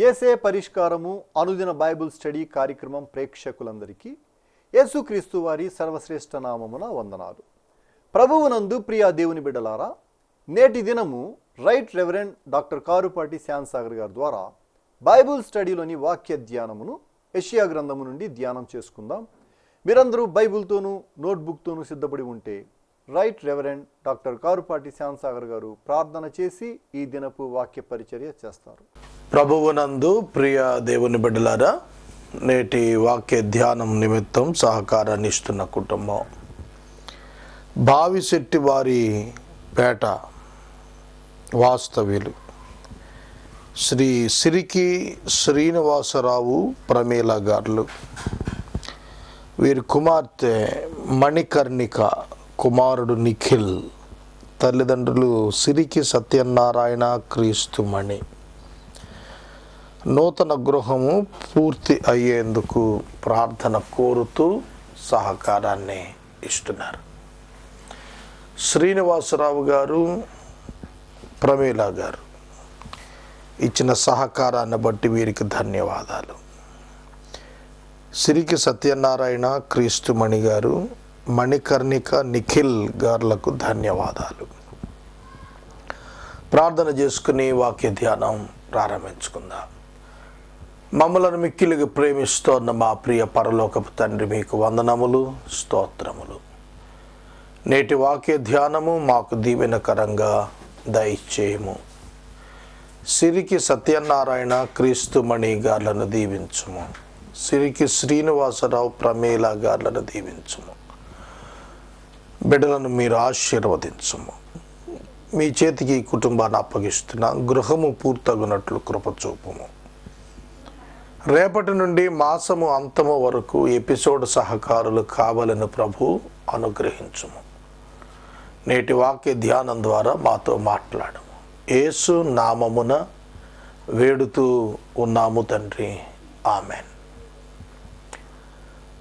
యేసే పరిష్కారము అనుదిన Bible study కార్యక్రమం ప్రేక్షకులందరికీ యేసుక్రీస్తు వారి సర్వశ్రేష్ఠ నామమున వందనాలు. ప్రభువునందు ప్రియా దేవుని బిడ్డలారా, నేటి దినము రైట్ రెవరెండ్ డాక్టర్ కారుపాటి శ్యాన్సాగర్ గారి ద్వారా బైబిల్ స్టడీలోని వాక్య ధ్యానమును యెషయా గ్రంథము నుండి ధ్యానం చేసుకుందాం. మీరందరూ బైబిల్తోనూ నోట్బుక్తోనూ సిద్ధపడి ఉంటే రైట్ రెవరెండ్ డాక్టర్ కారుపాటి శ్యాన్సాగర్ గారు ప్రార్థన చేసి ఈ దినపు వాక్య పరిచర్య చేస్తారు. ప్రభువునందు ప్రియ దేవుని బిడ్డలారా, నేటి వాక్య ధ్యానం నిమిత్తం సహకారాన్ని ఇస్తున్న కుటుంబం భావిశెట్టి వారి పేట వాస్తవ్యులు శ్రీ సిరికి శ్రీనివాసరావు ప్రమీల గారు, వీరి కుమార్తె మణికర్ణిక, కుమారుడు నిఖిల్, తల్లిదండ్రులు సిరికి సత్యనారాయణ క్రీస్తుమణి. నూతన గృహము పూర్తి అయ్యేందుకు ప్రార్థన కోరుతూ సహకారాన్ని ఇస్తున్నారు. శ్రీనివాసరావు గారు, ప్రమీల గారు ఇచ్చిన సహకారాన్ని బట్టి వీరికి ధన్యవాదాలు. సిరికి సత్యనారాయణ క్రీస్తుమణి గారు, మణికర్ణిక, నిఖిల్ గారులకు ధన్యవాదాలు. ప్రార్థన చేసుకుని వాక్య ధ్యానం ప్రారంభించుకుందాం. మమ్మలను మిక్కిలిగా ప్రేమిస్తోన్న మా ప్రియ పరలోకపు తండ్రి, మీకు వందనములు, స్తోత్రములు. నేటి వాక్య ధ్యానము మాకు దీవెనకరంగా దయచేయము. సిరికి సత్యనారాయణ క్రీస్తుమణి గారులను దీవించుము. సిరికి శ్రీనివాసరావు ప్రమీల గారులను దీవించుము. బిడ్డలను మీరు ఆశీర్వదించుము. మీ చేతికి ఈ కుటుంబాన్ని అప్పగిస్తున్న గృహము పూర్తగునట్లు కృపచూపుము. రేపటి నుండి మాసము అంతము వరకు ఎపిసోడ్ సహకారులు కావాలని ప్రభు అనుగ్రహించుము. నేటి వాక్య ధ్యానం ద్వారా మాతో మాట్లాడము. యేసు నామమున వేడుతూ ఉన్నాము తండ్రి, ఆమెన్.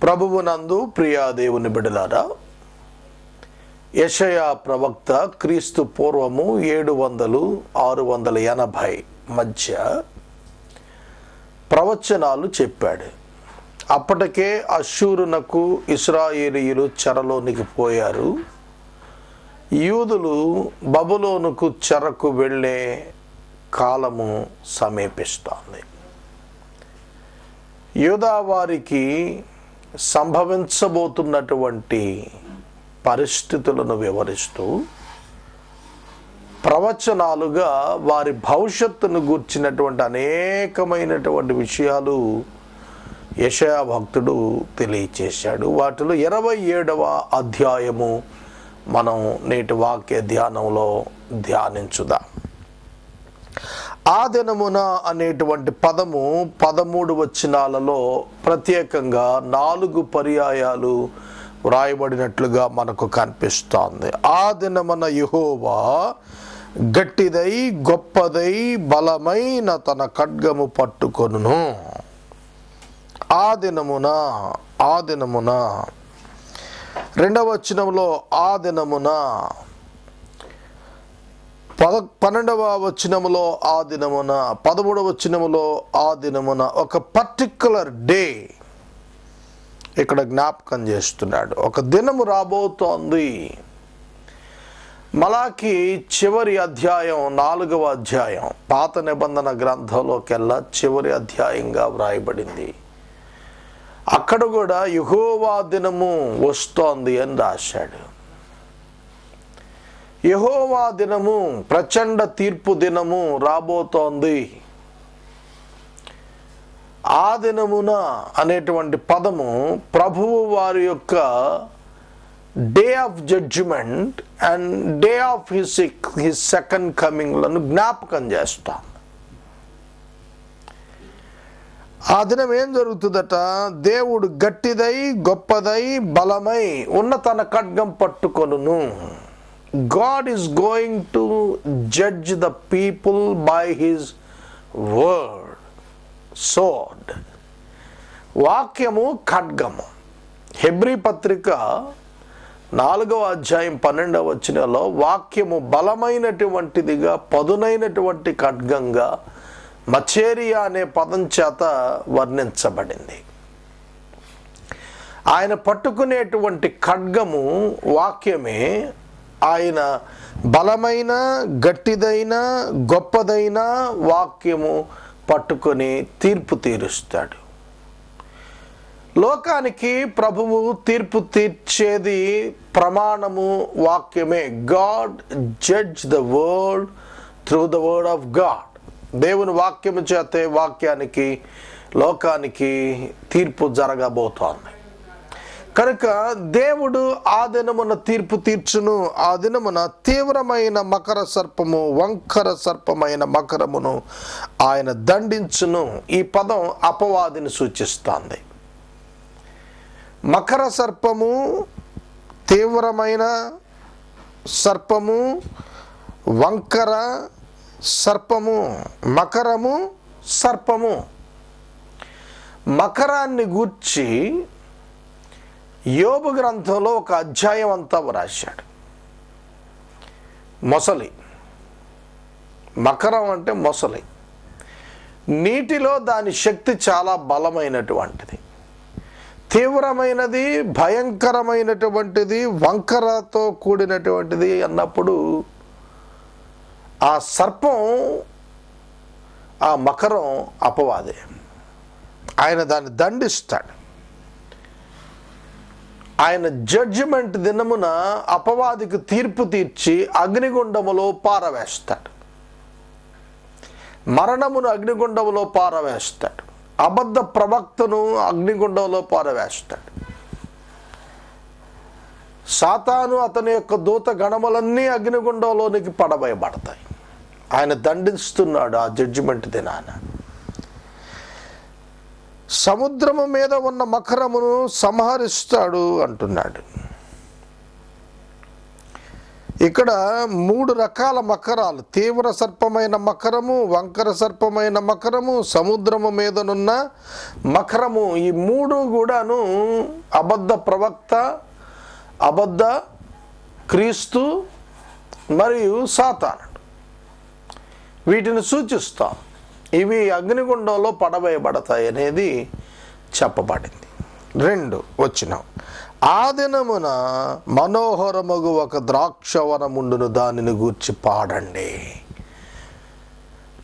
ప్రభువునందు ప్రియా దేవుని బిడ్డలారా, యెషయా ప్రవక్త క్రీస్తు పూర్వము 700-680 మధ్య ప్రవచనాలు చెప్పాడు. అప్పటికే అష్షూరునకు ఇశ్రాయేలీయులు చెరలోనికి పోయారు. యూదులు బబులోనుకు చెరకు వెళ్ళే కాలము సమీపిస్తోంది. యూదా వారికి సంభవించబోతున్నటువంటి పరిస్థితులను వివరిస్తూ ప్రవచనాలుగా వారి భవిష్యత్తును గూర్చినటువంటి అనేకమైనటువంటి విషయాలు యెషయా భక్తుడు తెలియచేశాడు. వాటిలో 27వ అధ్యాయము మనం నేటి వాక్య ధ్యానంలో ధ్యానించుదాం. ఆ దినమున అనేటువంటి పదము 13 వచనాలలో ప్రత్యేకంగా 4 పర్యాయాలు వ్రాయబడినట్లుగా మనకు కనిపిస్తోంది. ఆ దినమున యెహోవా గట్టిదై గొప్పదై బలమైన తన ఖడ్గము పట్టుకొనును. ఆ దినమున 2వ వచనంలో ఆ దినమున, 12వ వచనములో ఆ దినమున, 13వ వచనములో ఆ దినమున, ఒక పర్టిక్యులర్ డే ఇక్కడ జ్ఞాపకం చేస్తున్నాడు. ఒక దినము రాబోతోంది. మలాకి చివరి అధ్యాయం 4వ అధ్యాయం పాత నిబంధన గ్రంథంలోకెల్లా చివరి అధ్యాయంగా వ్రాయబడింది. అక్కడ కూడా యెహోవా దినము వస్తోంది అని రాశాడు. యెహోవా దినము, ప్రచండ తీర్పు దినము రాబోతోంది. ఆ దినమున అనేటువంటి పదము ప్రభువు వారి యొక్క day of judgement and day of his second కమింగ్లను జ్ఞాపకం చేస్తాం. ఆ దినం ఏం జరుగుతుందట? దేవుడు గట్టిదై గొప్పదై బలమై ఉన్న తన ఖడ్గం పట్టుకొనును. God is going to judge the people by his word. Sword. వాక్యము ఖడ్గము. హెబ్రీ పత్రిక 4వ అధ్యాయం 12వ వచనంలో వాక్యము బలమైనటువంటిదిగా, పదునైనటువంటి ఖడ్గంగా మచేరియా అనే పదం చేత వర్ణించబడింది. ఆయన పట్టుకునేటువంటి ఖడ్గము వాక్యమే. ఆయన బలమైన, గట్టిదైన, గొప్పదైన వాక్యము పట్టుకొని తీర్పు తీరుస్తాడు. లోకానికి ప్రభువు తీర్పు తీర్చేది ప్రమాణము వాక్యమే. God judge the world through the word of God. దేవుని వాక్యము చేతే వాక్యానికి, లోకానికి తీర్పు జరగబోతోంది. కనుక దేవుడు ఆ దినమున తీర్పు తీర్చును. ఆ దినమున తీవ్రమైన మకర సర్పము, వంకర సర్పమైన మకరమును ఆయన దండించును. ఈ పదం అపవాదిని సూచిస్తోంది. మకర సర్పము, తీవ్రమైన సర్పము, వంకర సర్పము, మకరము, సర్పము. మకరాన్ని గూర్చి యోబు గ్రంథంలో ఒక అధ్యాయం అంతా వ్రాశాడు. మొసలి, మకరం అంటే మొసలి. నీటిలో దాని శక్తి చాలా బలమైనటువంటిది, తీవ్రమైనది, భయంకరమైనటువంటిది, వంకరతో కూడినటువంటిది అన్నప్పుడు ఆ సర్పం, ఆ మకరం అపవాదే. ఆయన దాన్ని దండిస్తాడు. ఆయన జడ్జిమెంట్ దినమున అపవాదికి తీర్పు తీర్చి అగ్నిగుండములో పారవేస్తాడు. మరణమును అగ్నిగుండములో పారవేస్తాడు. అబద్ధ ప్రవక్తను అగ్నిగుండంలో పారవేస్తాడు. సాతాను అతని యొక్క దూత గణములన్నీ అగ్నిగుండంలోనికి పడవేయబడతాయి. ఆయన దండిస్తున్నాడు ఆ జడ్జిమెంట్ దినాన. సముద్రము మీద ఉన్న మకరమును సంహరిస్తాడు అంటున్నాడు. ఇక్కడ 3 రకాల మకరాలు: తీవ్ర సర్పమైన మకరము, వంకర సర్పమైన మకరము, సముద్రము మీదనున్న మకరము. ఈ 3 కూడాను అబద్ధ ప్రవక్త, అబద్ధ క్రీస్తు మరియు సాతానుడు. వీటిని సూచిస్తాం. ఇవి అగ్నిగుండంలో పడవేయబడతాయి అనేది చెప్పబడింది. 2 వచనం: ఆ దినమున మనోహరమగు ఒక ద్రాక్షవనముండును, దానిని గూర్చి పాడండి.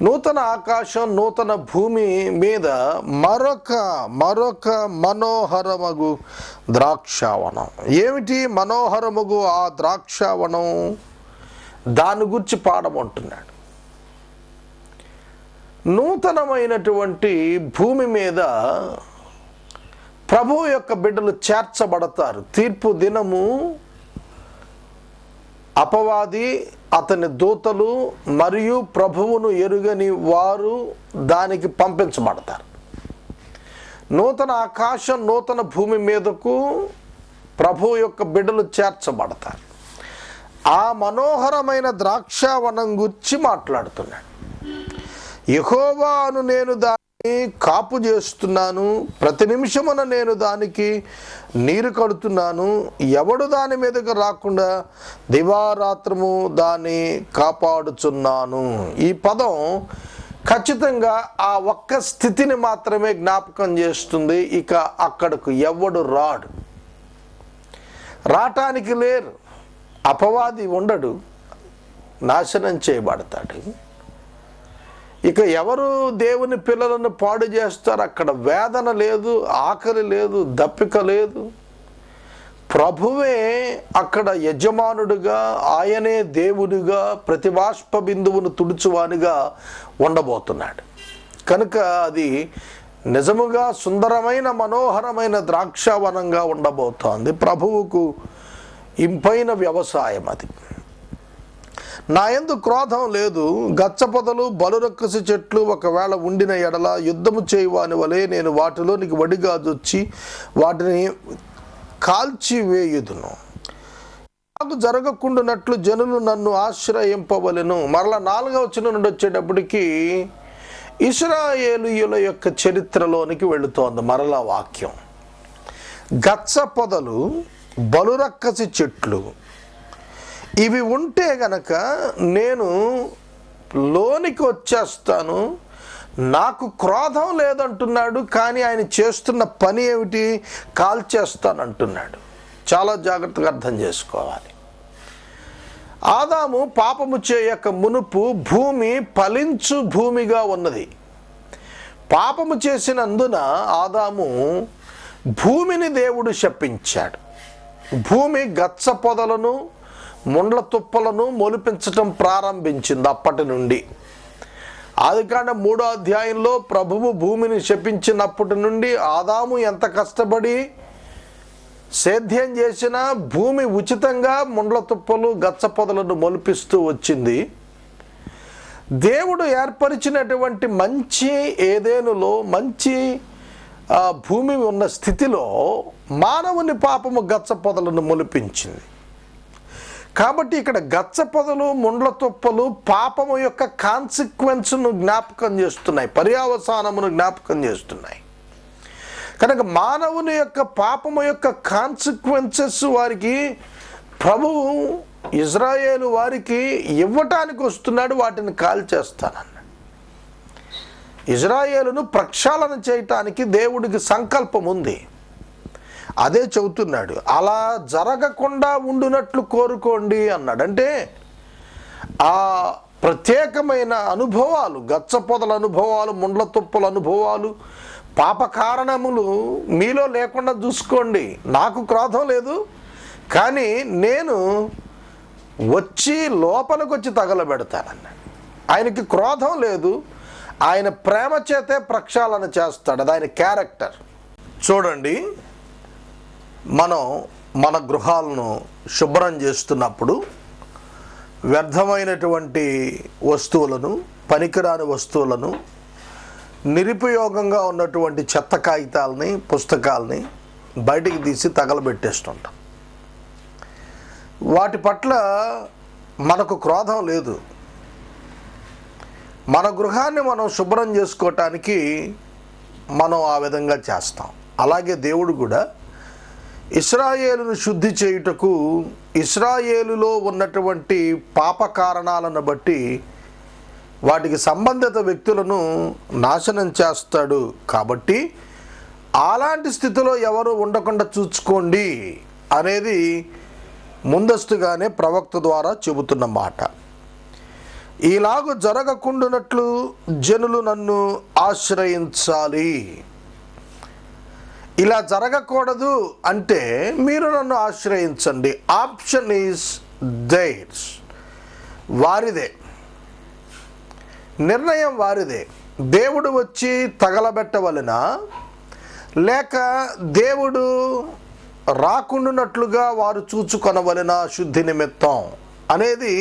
నూతన ఆకాశం, నూతన భూమి మీద మరొక మనోహరమగు ద్రాక్షవనం. ఏమిటి మనోహరమగు ఆ ద్రాక్షవనం? దాని గురించి పాడమంటున్నాడు. నూతనమైనటువంటి భూమి మీద ప్రభువు యొక్క బిడ్డలు చేర్చబడతారు. తీర్పు దినము అపవాది, అతని దూతలు మరియు ప్రభువును ఎరుగని వారు దానికి పంపించబడతారు. నూతన ఆకాశం, నూతన భూమి మీదకు ప్రభువు యొక్క బిడ్డలు చేర్చబడతారు. ఆ మనోహరమైన ద్రాక్షావనం గురించి మాట్లాడుతున్నాడు. యెహోవా అను నేను దాన్ని కాపు చేస్తున్నాను, ప్రతి నిమిషమున నేను దానికి నీరు కడుతున్నాను, ఎవడు దాని మీదకు రాకుండా దివారాత్రము దాన్ని కాపాడుచున్నాను. ఈ పదం ఖచ్చితంగా ఆ ఒక్క స్థితిని మాత్రమే జ్ఞాపకం చేస్తుంది. ఇక అక్కడకు ఎవడు రాడు, రావటానికి లేరు. అపవాది ఉండడు, నాశనం చేయబడతాడు. ఇక ఎవరు దేవుని పిల్లలను పాడు చేస్తారు? అక్కడ వేదన లేదు, ఆకలి లేదు, దప్పిక లేదు. ప్రభువే అక్కడ యజమానుడిగా, ఆయనే దేవుడిగా, ప్రతి బాష్ప బిందువును తుడుచువానిగా ఉండబోతున్నాడు. కనుక అది నిజముగా సుందరమైన, మనోహరమైన ద్రాక్షవనంగా ఉండబోతోంది. ప్రభువుకు ఇంపైన వ్యవసాయం అది. నా యందు క్రోధం లేదు. గచ్చపొదలు, బలురక్కసి చెట్లు ఒకవేళ ఉండిన ఎడల యుద్ధము చేయువాని వలె నేను వాటిలోనికి వడిగాజొచ్చి వాటిని కాల్చివేయుదును. నాకు జరగకుండానట్లు జనులు నన్ను ఆశ్రయింపవలెను. మరలా 4వ వచనం నుండి వచ్చేటప్పటికి ఇశ్రాయేలీయుల యొక్క చరిత్రలోనికి వెళుతోంది మరలా వాక్యం. గచ్చ పొదలు, బలురక్కసి చెట్లు ఇవి ఉంటే గనక నేను లోనికి వచ్చేస్తాను, నాకు క్రోధం లేదంటున్నాడు, కానీ ఆయన చేస్తున్న పని ఏమిటి? కాల్చేస్తానంటున్నాడు. చాలా జాగ్రత్తగా అర్థం చేసుకోవాలి. ఆదాము పాపము చేయక మునుపు భూమి ఫలించు భూమిగా ఉన్నది. పాపము చేసినందున ఆదాము భూమిని దేవుడు శపించాడు. భూమి గచ్చ పొదలను ముండ్ల తుప్పలను మొలిపించటం ప్రారంభించింది. అప్పటి నుండి ఆదికాండం 3వ అధ్యాయంలో ప్రభువు భూమిని శపించినప్పటి నుండి ఆదాము ఎంత కష్టపడి సేద్యం చేసినా భూమి ఉచితంగా ముండ్ల తుప్పలు గచ్చ పొదలను మొలిపిస్తూ వచ్చింది. దేవుడు ఏర్పరిచినటువంటి మంచి ఏదెనులో మంచి భూమి ఉన్న స్థితిలో మానవుని పాపము గచ్చ పొదలను మొలిపించింది. కాబట్టి ఇక్కడ గచ్చ పొదలు ముండ్ల తుప్పలు పాపము యొక్క కాన్సిక్వెన్స్ను జ్ఞాపకం చేస్తున్నాయి, పర్యావసానమును జ్ఞాపకం చేస్తున్నాయి. కనుక మానవుని యొక్క పాపము యొక్క కాన్సిక్వెన్సెస్ వారికి ప్రభువు ఇజ్రాయేలు వారికి ఇవ్వటానికి వస్తున్నాడు. వాటిని కాల్చేస్తానన్నాడు. ఇజ్రాయేలును ప్రక్షాళన చేయటానికి దేవుడికి సంకల్పం ఉంది. అదే చెబుతున్నాడు. అలా జరగకుండా ఉండునట్లు కోరుకోండి అన్నాడు. అంటే ఆ ప్రత్యేకమైన అనుభవాలు, గచ్చ పొదల అనుభవాలు, ముండ్ల తుప్పల అనుభవాలు, పాప కారణములు మీలో లేకుండా చూసుకోండి. నాకు క్రోధం లేదు, కానీ నేను వచ్చి లోపలికి వచ్చి తగలబెడతానన్నాడు. ఆయనకి క్రోధం లేదు, ఆయన ప్రేమ చేతే ప్రక్షాళన చేస్తాడు. అది ఆయన క్యారెక్టర్. చూడండి, మనం మన గృహాలను శుభ్రం చేస్తున్నప్పుడు వ్యర్థమైనటువంటి వస్తువులను, పనికిరాని వస్తువులను, నిరుపయోగంగా ఉన్నటువంటి చెత్త కాగితాలని, పుస్తకాలని బయటికి తీసి తగలబెట్టేస్తుంటాం. వాటి పట్ల మనకు క్రోధం లేదు. మన గృహాన్ని మనం శుభ్రం చేసుకోవటానికి మనం ఆ విధంగా చేస్తాం. అలాగే దేవుడు కూడా ఇశ్రాయేలును శుద్ధి చేయుటకు ఇశ్రాయేలులో ఉన్నటువంటి పాప కారణాలను బట్టి వాటికి సంబంధిత వ్యక్తులను నాశనం చేస్తాడు. కాబట్టి అలాంటి స్థితిలో ఎవరు ఉండకుండా చూసుకోండి అనేది ముందస్తుగానే ప్రవక్త ద్వారా చెబుతున్న మాట. ఇలాగ జరగకుండానట్లు జనులు నన్ను ఆశ్రయించాలి. ఇలా జరగకూడదు అంటే మీరు నన్ను ఆశ్రయించండి. ఆప్షన్ ఈజ్ దైర్స్, వారిదే, నిర్ణయం వారిదే. దేవుడు వచ్చి తగలబెట్టవలెనా, లేక దేవుడు రాకుండానట్లుగా వారు చూచుకొనవలెనా శుద్ధి నిమిత్తం అనేది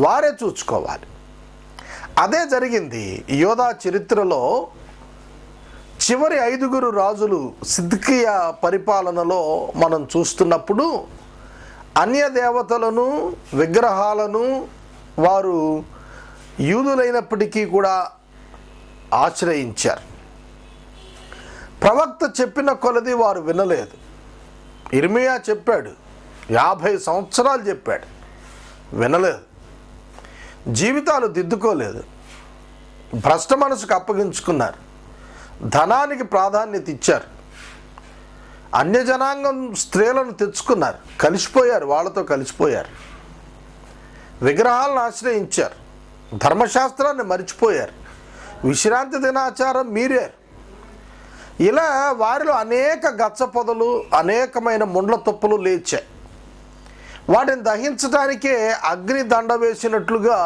వారే చూసుకోవాలి. అదే జరిగింది. యోధా చరిత్రలో చివరి 5 రాజులు సిద్కియా పరిపాలనలో మనం చూస్తున్నప్పుడు అన్య దేవతలను, విగ్రహాలను వారు యూదులైనప్పటికీ కూడా ఆశ్రయించారు. ప్రవక్త చెప్పిన కొలది వారు వినలేదు. ఇర్మియా చెప్పాడు, 50 సంవత్సరాలు చెప్పాడు, వినలేదు. జీవితాలు దిద్దుకోలేదు, భ్రష్ట మనసుకు అప్పగించుకున్నారు, ధనానికి ప్రాధాన్యత ఇచ్చారు, అన్యజనాంగం స్త్రీలను తెచ్చుకున్నారు, కలిసిపోయారు, వాళ్ళతో కలిసిపోయారు, విగ్రహాలను ఆశ్రయించారు, ధర్మశాస్త్రాన్ని మరిచిపోయారు, విశ్రాంతి దినాచారం మీరారు. ఇలా వారిలో అనేక గచ్చ పొదలు, అనేకమైన ముండ్ల తుప్పలు లేచాయి. వాటిని దహించడానికే అగ్ని దండ వేసినట్లుగా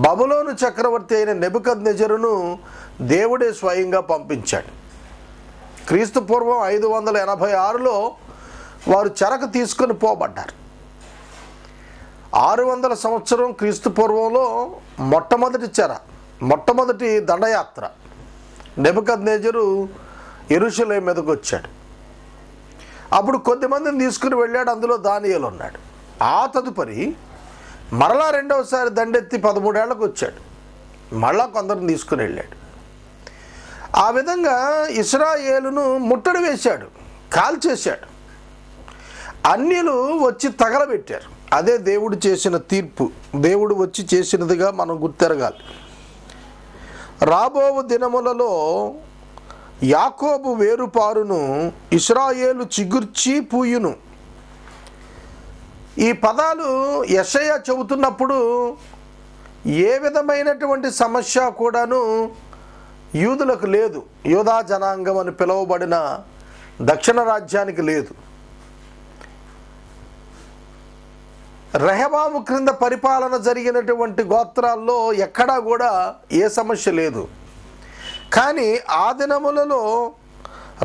బబులోను చక్రవర్తి అయిన నెబుకద్నెజరును దేవుడే స్వయంగా పంపించాడు. క్రీస్తు పూర్వం 586లో వారు చెరకు తీసుకొని పోబడ్డారు. 600 సంవత్సరం క్రీస్తు పూర్వంలో మొట్టమొదటి దండయాత్ర నెబుకద్నెజరు యెరూషలేము మీదకు వచ్చాడు. అప్పుడు కొద్దిమందిని తీసుకుని వెళ్ళాడు. అందులో దానియేలు ఉన్నాడు. ఆ తదుపరి మరలా రెండవసారి దండెత్తి 13 ఏళ్లకు వచ్చాడు. మళ్ళా కొందరిని తీసుకుని వెళ్ళాడు. ఆ విధంగా ఇశ్రాయేలును ముట్టడి వేశాడు, కాల్చేశాడు. అన్యులు వచ్చి తగలబెట్టారు. అదే దేవుడు చేసిన తీర్పు. దేవుడు వచ్చి చేసినదిగా మనం గుర్తెరగాలి. రాబోవు దినములలో యాకోబు వేరుపారును, ఇశ్రాయేలు చిగుర్చి పూయును. ఈ పదాలు యెషయా చెబుతున్నప్పుడు ఏ విధమైనటువంటి సమస్య కూడాను యూదులకు లేదు. యూదా జనాంగం అని పిలువబడిన దక్షిణ రాజ్యానికి లేదు. రెహబాము క్రింద పరిపాలన జరిగినటువంటి గోత్రాల్లో ఎక్కడా కూడా ఏ సమస్య లేదు. కానీ ఆ దినములలో,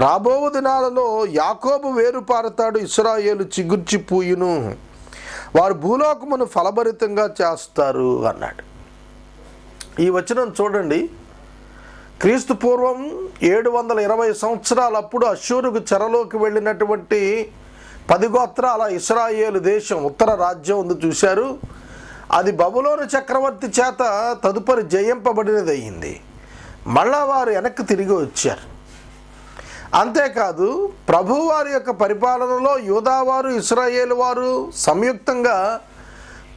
రాబోవు దినాలలో యాకోబు వేరుపారుతాడు, ఇశ్రాయేలు చిగుర్చి పూయును, వారు భూలోకమును ఫలభరితంగా చేస్తారు అన్నాడు. ఈ వచనం చూడండి. క్రీస్తు పూర్వం 720 సంవత్సరాలప్పుడు అష్షూరుకు చెరలోకి వెళ్ళినటువంటి 10 గోత్రాల ఇశ్రాయేలు దేశం, ఉత్తర రాజ్యం ఉంది చూశారు. అది బబులోను చక్రవర్తి చేత తదుపరి జయింపబడినది అయింది. మళ్ళా వారు వెనక్కి తిరిగి వచ్చారు. అంతేకాదు ప్రభువారి యొక్క పరిపాలనలో యూదావారు, ఇశ్రాయేలు వారు సంయుక్తంగా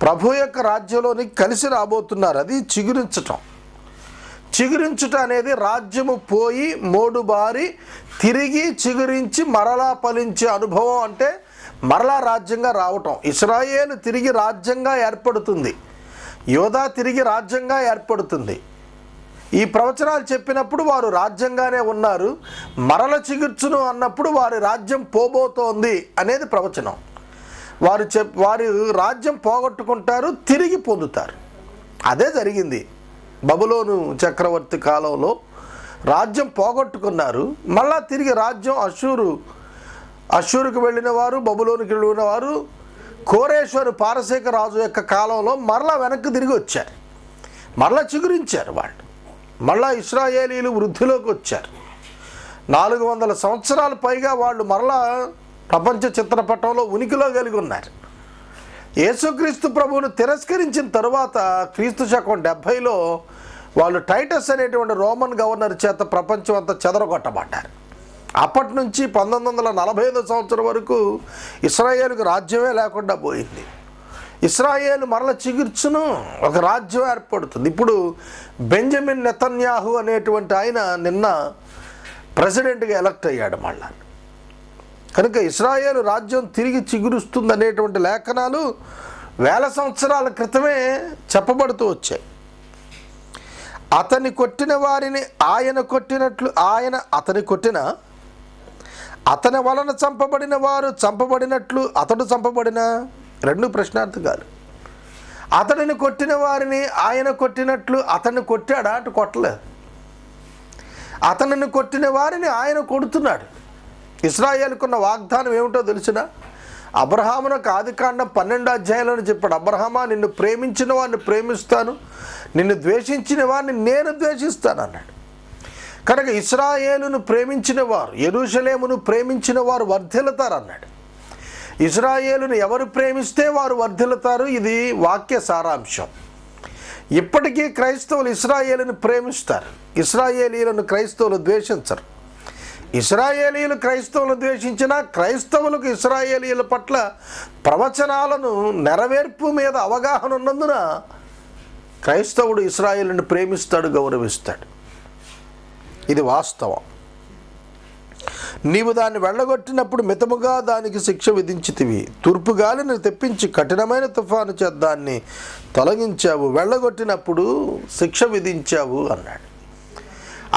ప్రభు యొక్క రాజ్యంలోనికి కలిసి రాబోతున్నారు. అది చిగురించటం. చిగురించుట అనేది రాజ్యము పోయి మోడుబారి తిరిగి చిగురించి మరలా ఫలించే అనుభవం. అంటే మరలా రాజ్యంగా రావటం. ఇశ్రాయేలు తిరిగి రాజ్యంగా ఏర్పడుతుంది, యూదా తిరిగి రాజ్యంగా ఏర్పడుతుంది. ఈ ప్రవచనాలు చెప్పినప్పుడు వారు రాజ్యంగానే ఉన్నారు. మరల చిగుర్చును అన్నప్పుడు వారి రాజ్యం పోబోతోంది అనేది ప్రవచనం. వారి రాజ్యం పోగొట్టుకుంటారు, తిరిగి పొందుతారు. అదే జరిగింది. బబులోను చక్రవర్తి కాలంలో రాజ్యం పోగొట్టుకున్నారు, మళ్ళా తిరిగి రాజ్యం అష్షూరుకు వెళ్ళిన వారు, బబులోనికి వెళ్ళిన వారు కోరేశ్వరు పారసీక రాజు యొక్క కాలంలో మరలా వెనక్కి తిరిగి వచ్చారు. మరలా చిగురించారు వాళ్ళు. మళ్ళా ఇశ్రాయేలీలు వృద్ధిలోకి వచ్చారు. 400 సంవత్సరాలు పైగా వాళ్ళు మరలా ప్రపంచ చిత్రపటంలో ఉనికిలో కలిగి ఉన్నారు. యేసుక్రీస్తు ప్రభువును తిరస్కరించిన తరువాత క్రీస్తు శకం 70లో వాళ్ళు టైటస్ అనేటువంటి రోమన్ గవర్నర్ చేత ప్రపంచం అంతా చెదరగొట్టబడ్డారు. అప్పటి నుంచి 1945 సంవత్సరం వరకు ఇశ్రాయేలుకు రాజ్యమే లేకుండా పోయింది. ఇశ్రాయేలు మరల చిగుర్చును, ఒక రాజ్యం ఏర్పడుతుంది. ఇప్పుడు బెంజమిన్ నెతన్యాహు అనేటువంటి ఆయన నిన్న ప్రెసిడెంట్గా ఎలక్ట్ అయ్యాడు మళ్ళా. కనుక ఇశ్రాయేలు రాజ్యం తిరిగి చిగురుస్తుంది అనేటువంటి లేఖనాలు 1000 సంవత్సరాల క్రితమే చెప్పబడుతూ వచ్చాయి. అతని కొట్టిన వారిని ఆయన కొట్టినట్లు ఆయన అతని కొట్టిన, అతని వలన చంపబడిన వారు చంపబడినట్లు అతడు చంపబడిన. 2 ప్రశ్నార్థకాలు. అతడిని కొట్టిన వారిని ఆయన కొట్టినట్లు అతన్ని కొట్టాడా అంటే కొట్టలేదు. అతనిని కొట్టిన వారిని ఆయన కొడుతున్నాడు. ఇశ్రాయేలుకున్న వాగ్దానం ఏమిటో తెలిసిన? అబ్రహామునకు ఆదికాండం 12 అధ్యాయంలో చెప్పాడు, అబ్రహామా నిన్ను ప్రేమించిన వారిని ప్రేమిస్తాను, నిన్ను ద్వేషించిన వారిని నేను ద్వేషిస్తాను అన్నాడు. కనుక ఇశ్రాయేలును ప్రేమించిన వారు, యెరూషలేమును ప్రేమించిన వారు వర్ధిల్లుతారు అన్నాడు. ఇశ్రాయేలును ఎవరు ప్రేమిస్తే వారు వర్ధిల్లుతారు. ఇది వాక్య సారాంశం. ఇప్పటికీ క్రైస్తవులు ఇశ్రాయేలును ప్రేమిస్తారు, ఇశ్రాయేలీయులను క్రైస్తవులు ద్వేషించరు. ఇశ్రాయేలీయులు క్రైస్తవులను ద్వేషించినా క్రైస్తవులకు ఇశ్రాయేలీయుల పట్ల ప్రవచనాలను నెరవేర్పు మీద అవగాహన ఉన్నందున క్రైస్తవుడు ఇశ్రాయేలును ప్రేమిస్తాడు, గౌరవిస్తాడు. ఇది వాస్తవం. నీవు దాన్ని వెళ్ళగొట్టినప్పుడు మితముగా దానికి శిక్ష విధించితివి. తూర్పు గాలిని తెప్పించి కఠినమైన తుఫాను చేత దాన్ని తొలగించావు, వెళ్ళగొట్టినప్పుడు శిక్ష విధించావు అన్నాడు.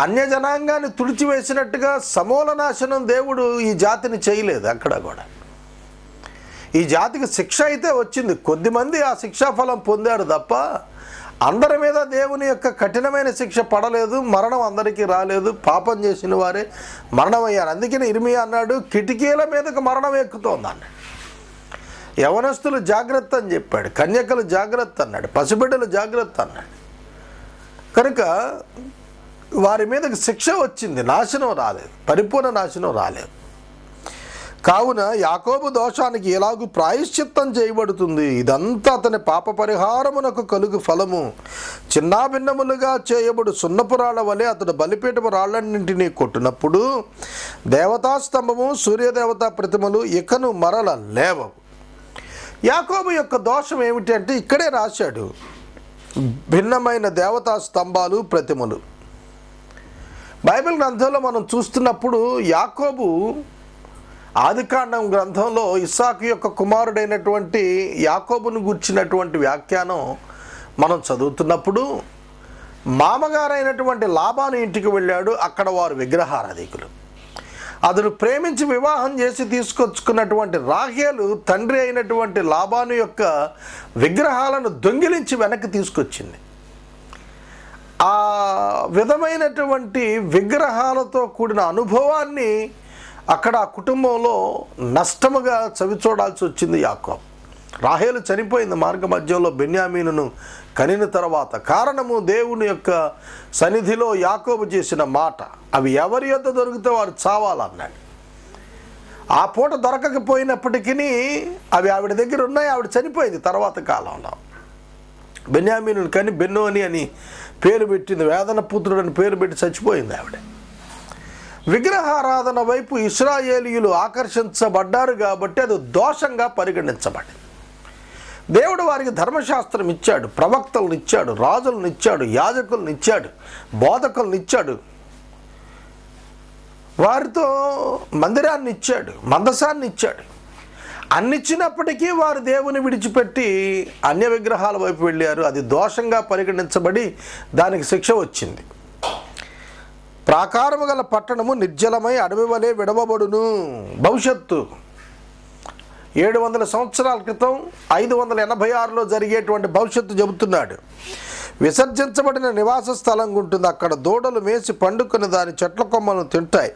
అన్యజనాంగాన్ని తుడిచివేసినట్టుగా సమూల నాశనం దేవుడు ఈ జాతిని చేయలేదు. అక్కడ కూడా ఈ జాతికి శిక్ష అయితే వచ్చింది. కొద్దిమంది ఆ శిక్షాఫలం పొందారు తప్ప అందరి మీద దేవుని యొక్క కఠినమైన శిక్ష పడలేదు. మరణం అందరికీ రాలేదు. పాపం చేసిన వారే మరణమయ్యారు. అందుకని ఇర్మియా అన్నాడు, కిటికీల మీదకు మరణం ఎక్కుతోంది అన్నాడు. యవనస్తులు జాగ్రత్త అని చెప్పాడు, కన్యకలు జాగ్రత్త అన్నాడు, పసిబిడ్డలు జాగ్రత్త అన్నాడు. కనుక వారి మీదకి శిక్ష వచ్చింది, నాశనం రాలేదు, పరిపూర్ణ నాశనం రాలేదు. కావున యాకోబు దోషానికి ఎలాగూ ప్రాయశ్చిత్తం చేయబడుతుంది. ఇదంతా అతని పాప పరిహారమునకు కలుగు ఫలము. చిన్నాభిన్నములుగా చేయబడు సున్నపురాళ్ల వలె అతడు బలిపీఠము రాళ్లన్నింటినీ కొట్టినప్పుడు దేవతాస్తంభము, సూర్యదేవతా ప్రతిమలు ఇకను మరల లేవవు. యాకోబు యొక్క దోషం ఏమిటి అంటే ఇక్కడే రాశాడు, భిన్నమైన దేవతా స్తంభాలు, ప్రతిమలు. బైబిల్ గ్రంథంలో మనం చూస్తున్నప్పుడు యాకోబు ఆదికాండం గ్రంథంలో ఇస్సాకు యొక్క కుమారుడైనటువంటి యాకోబును గూర్చినటువంటి వ్యాఖ్యానం మనం చదువుతున్నప్పుడు మామగారైనటువంటి లాబాను ఇంటికి వెళ్ళాడు. అక్కడ వారు విగ్రహారాధికులు. అతను ప్రేమించి వివాహం చేసి తీసుకొచ్చుకున్నటువంటి రాహేలు తండ్రి అయినటువంటి లాబాను యొక్క విగ్రహాలను దొంగిలించి వెనక్కి తీసుకొచ్చింది. ఆ విధమైనటువంటి విగ్రహాలతో కూడిన అనుభవాన్ని అక్కడ ఆ కుటుంబంలో నష్టముగా చవిచూడాల్సి వచ్చింది యాకోబు. రాహేలు చనిపోయింది మార్గ మధ్యంలో బెన్యామీనును కనిన తర్వాత. కారణము దేవుని యొక్క సన్నిధిలో యాకోబు చేసిన మాట, అవి ఎవరి యొద్ద దొరికితే వారు చావాలన్నాడు. ఆ పూట దొరకకపోయినప్పటికీ అవి ఆవిడ దగ్గర ఉన్నాయి. ఆవిడ చనిపోయింది తర్వాత కాలంలో. బెన్యామీనును కని బెన్నోని అని పేరు పెట్టింది, వేదన పుత్రుడు అని పేరు పెట్టి చచ్చిపోయింది ఆవిడ. విగ్రహారాధన వైపు ఇశ్రాయేలీయులు ఆకర్షించబడ్డారు కాబట్టి అది దోషంగా పరిగణించబడింది. దేవుడు వారికి ధర్మశాస్త్రం ఇచ్చాడు, ప్రవక్తలను ఇచ్చాడు, రాజులను ఇచ్చాడు, యాజకులను ఇచ్చాడు, బోధకులను ఇచ్చాడు, వారితో మందిరాన్ని ఇచ్చాడు, మందసాన్ని ఇచ్చాడు. అన్నిచ్చినప్పటికీ వారు దేవుని విడిచిపెట్టి అన్య విగ్రహాల వైపు వెళ్ళారు. అది దోషంగా పరిగణించబడి దానికి శిక్ష వచ్చింది. ప్రాకారము గల పట్టణము నిర్జలమై అడవి వలె విడవబడును. భవిష్యత్తు 700 సంవత్సరాల క్రితం 586లో జరిగేటువంటి భవిష్యత్తు చెబుతున్నాడు. విసర్జించబడిన నివాస స్థలం ఉంటుంది. అక్కడ దూడలు మేసి పండుకొని దాని చెట్ల కొమ్మలను తింటాయి.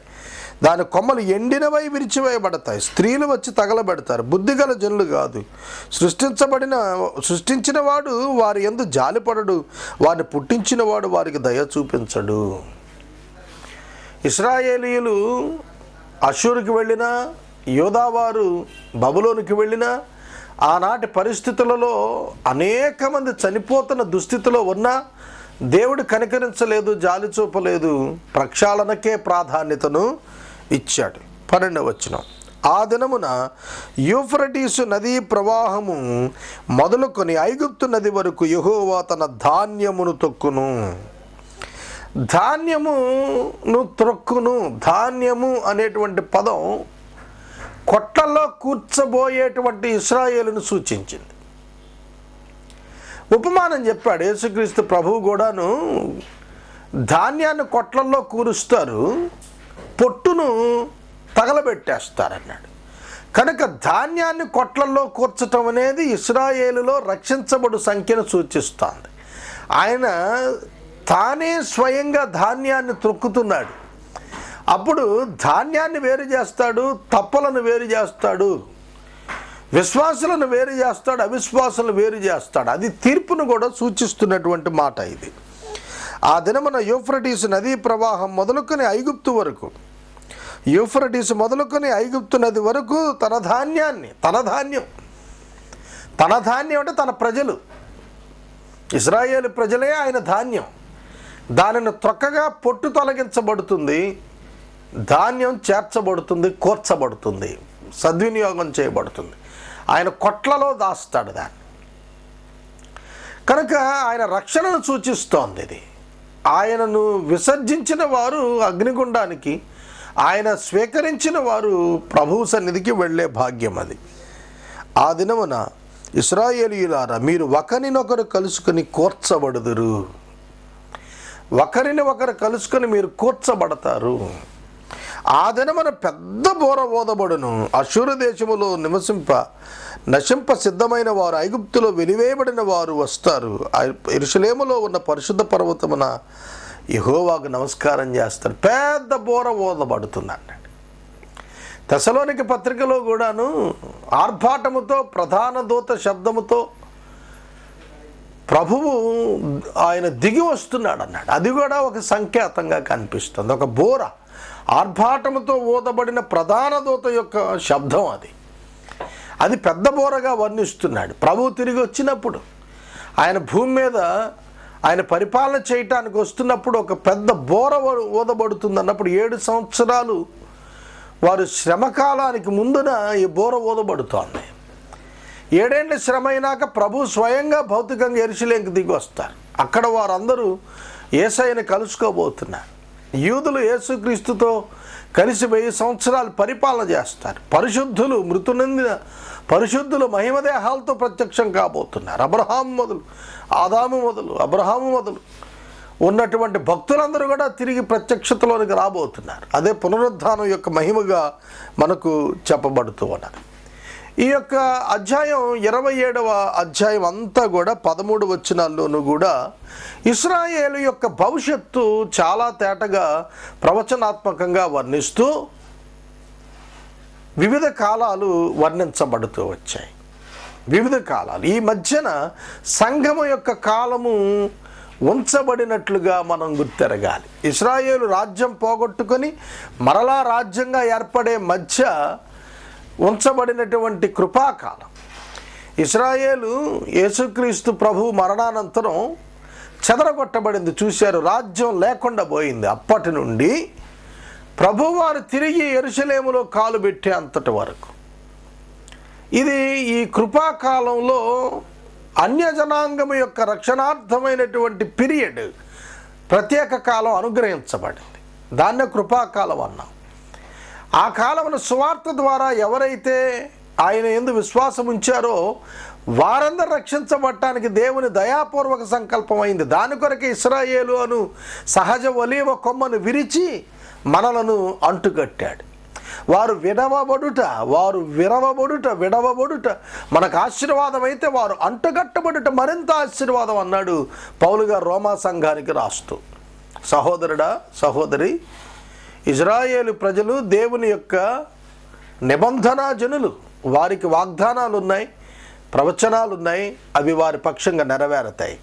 దాని కొమ్మలు ఎండినవై విరిచివేయబడతాయి. స్త్రీలు వచ్చి తగలబెడతారు. బుద్ధిగల జనులు కాదు. సృష్టించిన వాడు వారి యందు జాలిపడడు. వారిని పుట్టించిన వాడు వారికి దయ చూపించడు. ఇశ్రాయేలీయులు అష్షూరుకి వెళ్ళినా, యోధావారు బబులోనికి వెళ్ళినా ఆనాటి పరిస్థితులలో అనేక మంది చనిపోతున్న దుస్థితిలో ఉన్నా దేవుడు కనికరించలేదు, జాలి చూపలేదు. ప్రక్షాళనకే ప్రాధాన్యతను ఇచ్చాడు. 12వ వచనం, ఆ దినమున యూఫ్రటీసు నదీ ప్రవాహము మొదలుకొని ఐగుప్తు నది వరకు యెహోవా తన ధాన్యమును తొక్కును. ధాన్యమును త్రొక్కును. ధాన్యము అనేటువంటి పదం కొట్లలో కూర్చబోయేటువంటి ఇశ్రాయేలును సూచించింది. ఉపమానం చెప్పాడు యేసుక్రీస్తు ప్రభువు కూడాను. ధాన్యాన్ని కొట్లల్లో కూరుస్తారు, పొట్టును తగలబెట్టేస్తారన్నాడు. కనుక ధాన్యాన్ని కొట్లల్లో కూర్చటం అనేది ఇశ్రాయేలులో రక్షించబడు సంఖ్యను సూచిస్తోంది. ఆయన తానే స్వయంగా ధాన్యాన్ని త్రొక్కుతున్నాడు. అప్పుడు ధాన్యాన్ని వేరు చేస్తాడు, తప్పలను వేరు చేస్తాడు, విశ్వాసులను వేరు చేస్తాడు, అవిశ్వాసులను వేరు చేస్తాడు. అది తీర్పును కూడా సూచిస్తున్నటువంటి మాట ఇది. ఆ దినమున యూఫ్రటీసు నదీ ప్రవాహం మొదలుకొని ఐగుప్తు వరకు, యూఫ్రటీసు మొదలుకొని ఐగుప్తు నది వరకు తన ధాన్యం అంటే తన ప్రజలు, ఇశ్రాయేలు ప్రజలే ఆయన ధాన్యం. దానిని త్రొక్కగా పొట్టు తొలగించబడుతుంది, ధాన్యం చేర్చబడుతుంది, కూర్చబడుతుంది, సద్వినియోగం చేయబడుతుంది. ఆయన కొట్లలో దాస్తాడు దాన్ని. కనుక ఆయన రక్షణను సూచిస్తోంది ఇది. ఆయనను విసర్జించిన వారు అగ్నిగుండానికి, ఆయన స్వీకరించిన వారు ప్రభువు సన్నిధికి వెళ్ళే భాగ్యం అది. ఆ దినమున ఇశ్రాయేలీయులారా, మీరు ఒకరినొకరు కలుసుకొని కూర్చబడుదురు. ఒకరిని ఒకరు కలుసుకొని మీరు కూర్చబడతారు. ఆ దినమున పెద్ద బోర ఓదబడును. అష్షూరు దేశములో నశింప సిద్ధమైన వారు, ఐగుప్తులో వెలివేయబడిన వారు వస్తారు. యెరూషలేములో ఉన్న పరిశుద్ధ పర్వతమున యెహోవాకు నమస్కారం చేస్తారు. పెద్ద బోర ఓదబడుతుంది అన్నాడు. తెస్సలోనిక పత్రికలో కూడాను ఆర్భాటముతో, ప్రధాన దూత శబ్దముతో ప్రభువు ఆయన దిగి వస్తున్నాడు అన్నాడు. అది కూడా ఒక సంకేతంగా కనిపిస్తుంది. ఒక బోర, ఆర్భాటముతో ఊదబడిన ప్రధాన దూత యొక్క శబ్దం అది పెద్ద బోరగా వర్ణిస్తున్నాడు. ప్రభువు తిరిగి వచ్చినప్పుడు ఆయన భూమి మీద ఆయన పరిపాలన చేయటానికి వస్తున్నప్పుడు ఒక పెద్ద బోర ఊదబడుతుంది అన్నప్పుడు 7 సంవత్సరాలు వారు శ్రమకాలానికి ముందున ఈ బోర ఊదబడుతోంది. 7 ఏళ్ల శ్రమ అయినాక ప్రభు స్వయంగా భౌతికంగా యెరూషలేముకి దిగి వస్తారు. అక్కడ వారందరూ యేసయ్యను కలుసుకోబోతున్నారు. యూదులు యేసుక్రీస్తుతో కలిసి 1000 సంవత్సరాలు పరిపాలన చేస్తారు. పరిశుద్ధులు, మృతునందిన పరిశుద్ధులు మహిమదేహాలతో ప్రత్యక్షం కాబోతున్నారు. ఆదాము మొదలు అబ్రహాము మొదలు ఉన్నటువంటి భక్తులందరూ కూడా తిరిగి ప్రత్యక్షతలోనికి రాబోతున్నారు. అదే పునరుద్ధానం యొక్క మహిమగా మనకు చెప్పబడుతూ ఉన్నది. ఈ యొక్క అధ్యాయం 27వ అధ్యాయం అంతా కూడా 13 వచనాల్లోనూ కూడా ఇశ్రాయేలు యొక్క భవిష్యత్తు చాలా తేటగా ప్రవచనాత్మకంగా వర్ణిస్తూ వివిధ కాలాలు వర్ణించబడుతూ వచ్చాయి. వివిధ కాలాలు ఈ మధ్యన సంఘము యొక్క కాలము ఉంచబడినట్లుగా మనం గుర్తెరగాలి. ఇశ్రాయేలు రాజ్యం పోగొట్టుకొని మరలా రాజ్యంగా ఏర్పడే మధ్య ఉంచబడినటువంటి కృపాకాలం. ఇశ్రాయేలు యేసుక్రీస్తు ప్రభు మరణానంతరం చెదరగొట్టబడింది, చూశారు, రాజ్యం లేకుండా పోయింది. అప్పటి నుండి ప్రభువారు తిరిగి యెరూషలేములో కాలు పెట్టే అంతటి వరకు ఇది ఈ కృపాకాలంలో అన్యజనాంగము యొక్క రక్షణార్థమైనటువంటి పీరియడ్, ప్రత్యేక కాలం అనుగ్రహించబడింది. దాన్నే కృపాకాలం అన్నాం. ఆ కాలమున సువార్త ద్వారా ఎవరైతే ఆయన యందు విశ్వాసం ఉంచారో వారందరూ రక్షించబడటానికి దేవుని దయాపూర్వక సంకల్పం అయింది. దాని కొరకే ఇశ్రాయేలు అను సహజ ఒలీవ కొమ్మను విరిచి మనలను అంటుకట్టాడు. వారు విడవబడుట మనకు ఆశీర్వాదం అయితే వారు అంటుకట్టబడుట మరింత ఆశీర్వాదం అన్నాడు పౌలు గారు రోమా సంఘానికి రాస్తూ. సహోదరుడా, సహోదరి, ఇజ్రాయేలు ప్రజలు దేవుని యొక్క నిబంధనా జనులు. వారికి వాగ్దానాలు ఉన్నాయి, ప్రవచనాలు ఉన్నాయి, అవి వారి పక్షంగా నెరవేరుతాయి.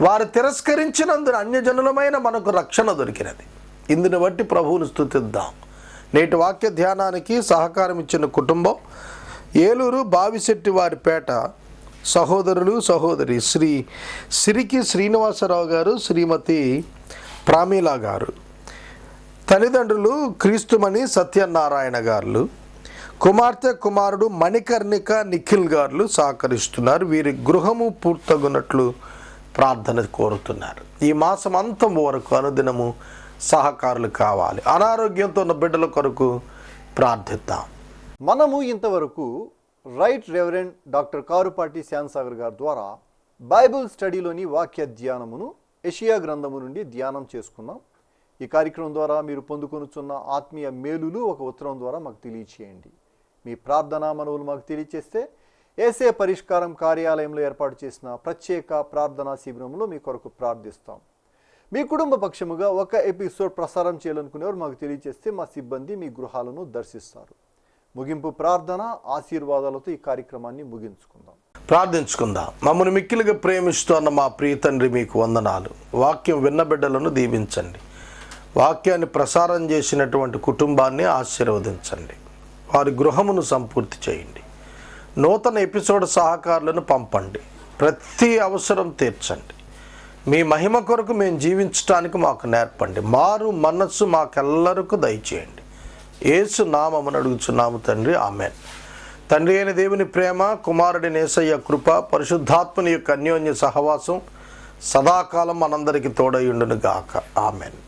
వారు తిరస్కరించినందున అన్యజనులమైన మనకు రక్షణ దొరికినది. ఇందుని బట్టి ప్రభువును స్తుతిద్దాం. నేటి వాక్య ధ్యానానికి సహకారం ఇచ్చిన కుటుంబం ఏలూరు బావిశెట్టి వారిపేట సహోదరులు, సహోదరి శ్రీ సిరికి శ్రీనివాసరావు గారు, శ్రీమతి ప్రామీలా గారు, తల్లిదండ్రులు క్రీస్తుమణి సత్యనారాయణ గారు, కుమార్తె కుమారుడు మణికర్ణిక నిఖిల్ గారు సహకరిస్తున్నారు. వీరి గృహము పూర్తగునట్లు ప్రార్థన కోరుతున్నారు. ఈ మాసం అంతం వరకు అనుదినము సహకారులు కావాలి. అనారోగ్యంతో ఉన్న బిడ్డల కొరకు ప్రార్థిద్దాం. మనము ఇంతవరకు రైట్ రెవరెండ్ డాక్టర్ కారుపాటి శ్యాన్సాగర్ గారి ద్వారా బైబిల్ స్టడీలోని వాక్య ధ్యానమును యెషయా గ్రంథము నుండి ధ్యానం చేసుకున్నాం. ఈ కార్యక్రమం ద్వారా మీరు పొందుకొనుచున్న ఆత్మీయ మేలులు ఒక ఉత్తరం ద్వారా మాకు తెలియచేయండి. మీ ప్రార్థనా మనవులు మాకు తెలియచేస్తే ఏసే పరిష్కారం కార్యాలయంలో ఏర్పాటు చేసిన ప్రత్యేక ప్రార్థనా శిబిరంలో మీ కొరకు ప్రార్థిస్తాం. మీ కుటుంబ పక్షముగా ఒక ఎపిసోడ్ ప్రసారం చేయాలనుకునేవారు మాకు తెలియచేస్తే మా సిబ్బంది మీ గృహాలను దర్శిస్తారు. ముగింపు ప్రార్థన ఆశీర్వాదాలతో ఈ కార్యక్రమాన్ని ముగించుకుందాం. ప్రార్థించుకుందాం. మమ్మల్ని మిక్కిలిగా ప్రేమిస్తున్న మా ప్రియ తండ్రి, మీకు వందనాలు. వాక్యం విన్న బిడ్డలను దీవించండి. వాక్యాన్ని ప్రసారం చేసినటువంటి కుటుంబాన్ని ఆశీర్వదించండి. వారి గృహమును సంపూర్తి చేయండి. నూతన ఎపిసోడ్ సహకారులను పంపండి. ప్రతి అవసరం తీర్చండి. మీ మహిమ కొరకు మేము జీవించడానికి మాకు నేర్పండి. మారు మనస్సు మాకెల్లరకు దయచేయండి. యేసు నామమున అడుగుచున్నాము తండ్రి, ఆమేన్. తండ్రి అయిన దేవుని ప్రేమ, కుమారుడి యేసయ్య కృప, పరిశుద్ధాత్మని యొక్క అన్యోన్య సహవాసం సదాకాలం మనందరికీ తోడయుండును గాక. ఆమేన్.